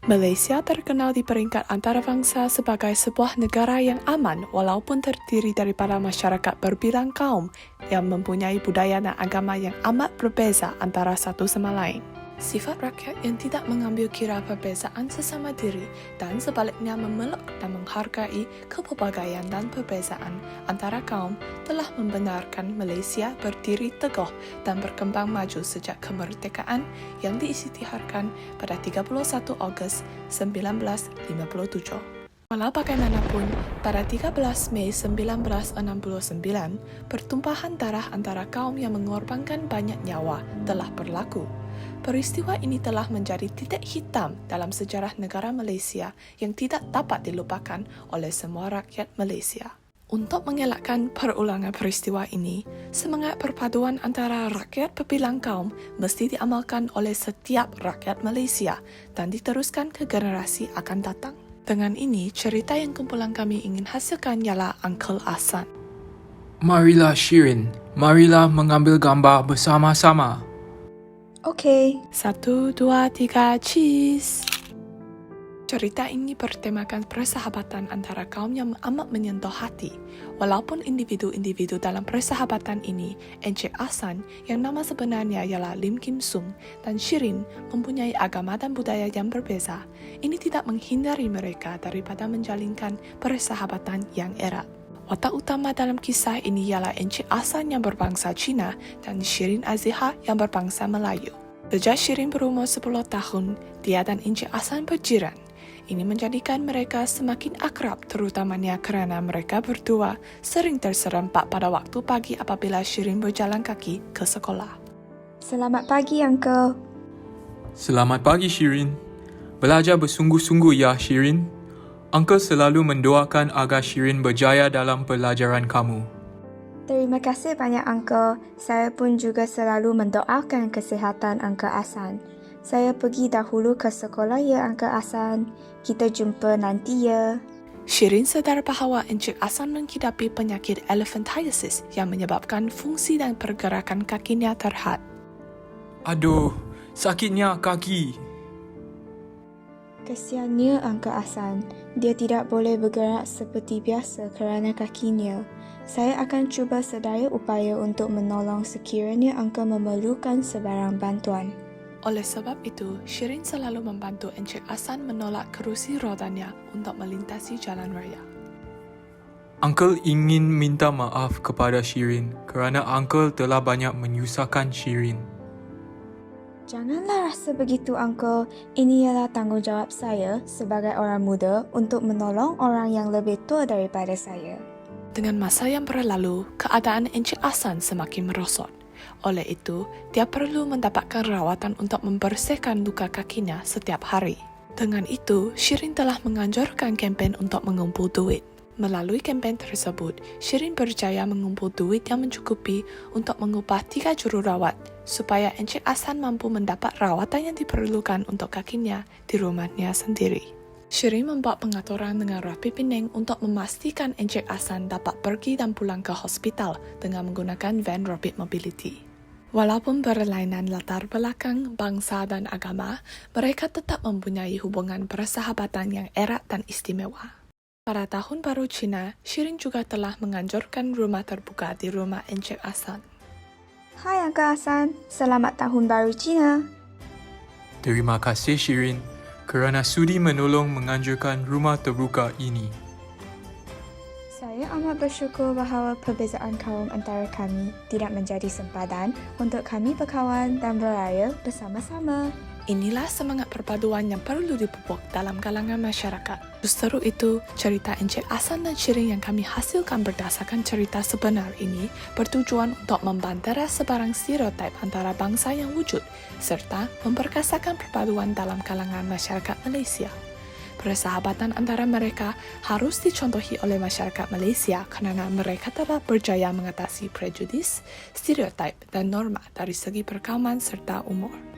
Malaysia terkenal di peringkat antarabangsa sebagai sebuah negara yang aman walaupun terdiri daripada masyarakat berbilang kaum yang mempunyai budaya dan agama yang amat berbeza antara satu sama lain. Sifat rakyat yang tidak mengambil kira perbezaan sesama diri dan sebaliknya memeluk dan menghargai kepelbagaian dan perbezaan antara kaum telah membenarkan Malaysia berdiri teguh dan berkembang maju sejak kemerdekaan yang diisytiharkan pada 31 Ogos 1957. Walau bagaimanapun, pada 13 Mei 1969, pertumpahan darah antara kaum yang mengorbankan banyak nyawa telah berlaku. Peristiwa ini telah menjadi titik hitam dalam sejarah negara Malaysia yang tidak dapat dilupakan oleh semua rakyat Malaysia. Untuk mengelakkan perulangan peristiwa ini, semangat perpaduan antara rakyat berbilang kaum mesti diamalkan oleh setiap rakyat Malaysia dan diteruskan ke generasi akan datang. Dengan ini, cerita yang kumpulan kami ingin hasilkan ialah Uncle Ahsan. Marilah Shirin, marilah mengambil gambar bersama-sama. Okey. 1, 2, 3, cheese! Cerita ini bertemakan persahabatan antara kaum yang amat menyentuh hati. Walaupun individu-individu dalam persahabatan ini, Encik Ahsan yang nama sebenarnya ialah Lim Kim Sung dan Shirin mempunyai agama dan budaya yang berbeza, ini tidak menghindari mereka daripada menjalinkan persahabatan yang erat. Watak utama dalam kisah ini ialah Encik Ahsan yang berbangsa Cina dan Shirin Azihah yang berbangsa Melayu. Sejak Shirin berumur 10 tahun, dia dan Encik Ahsan berjiran. Ini menjadikan mereka semakin akrab terutamanya kerana mereka berdua sering terserempak pada waktu pagi apabila Shirin berjalan kaki ke sekolah. Selamat pagi, Uncle. Selamat pagi Shirin. Belajar bersungguh-sungguh ya Shirin. Uncle selalu mendoakan agar Shirin berjaya dalam pelajaran kamu. Terima kasih banyak, Uncle. Saya pun juga selalu mendoakan kesihatan Uncle Ahsan. Saya pergi dahulu ke sekolah ya, Uncle Ahsan. Kita jumpa nanti ya. Shirin sedar bahawa Encik Ahsan menghidapi penyakit elephantiasis yang menyebabkan fungsi dan pergerakan kakinya terhad. Aduh, sakitnya kaki. Kesiannya Uncle Ahsan. Dia tidak boleh bergerak seperti biasa kerana kakinya. Saya akan cuba sedaya upaya untuk menolong sekiranya Uncle memerlukan sebarang bantuan. Oleh sebab itu, Shirin selalu membantu Encik Ahsan menolak kerusi rodanya untuk melintasi jalan raya. Uncle ingin minta maaf kepada Shirin kerana Uncle telah banyak menyusahkan Shirin. Janganlah rasa begitu, Uncle. Ini ialah tanggungjawab saya sebagai orang muda untuk menolong orang yang lebih tua daripada saya. Dengan masa yang berlalu, keadaan Encik Ahsan semakin merosot. Oleh itu, dia perlu mendapatkan rawatan untuk membersihkan luka kakinya setiap hari. Dengan itu, Shirin telah menganjurkan kempen untuk mengumpul duit. Melalui kempen tersebut, Shirin berjaya mengumpul duit yang mencukupi untuk mengupah 3 jururawat supaya Encik Ahsan mampu mendapat rawatan yang diperlukan untuk kakinya di rumahnya sendiri. Shirin membuat pengaturan dengan rapi pining untuk memastikan Encik Ahsan dapat pergi dan pulang ke hospital dengan menggunakan van Rapid Mobility. Walaupun berlainan latar belakang, bangsa dan agama, mereka tetap mempunyai hubungan persahabatan yang erat dan istimewa. Pada Tahun Baru Cina, Shirin juga telah menganjurkan rumah terbuka di rumah Encik Ahsan. Hai Uncle Ahsan, selamat Tahun Baru Cina. Terima kasih Shirin kerana sudi menolong menganjurkan rumah terbuka ini. Saya amat bersyukur bahawa perbezaan kaum antara kami tidak menjadi sempadan untuk kami berkawan dan beraya bersama-sama. Inilah semangat perpaduan yang perlu dipupuk dalam kalangan masyarakat. Justru itu, cerita Encik Ahsan dan Shirin yang kami hasilkan berdasarkan cerita sebenar ini bertujuan untuk membantara sebarang stereotip antara bangsa yang wujud serta memperkasakan perpaduan dalam kalangan masyarakat Malaysia. Persahabatan antara mereka harus dicontohi oleh masyarakat Malaysia kerana mereka telah berjaya mengatasi prejudis, stereotip dan norma dari segi perkauman serta umur.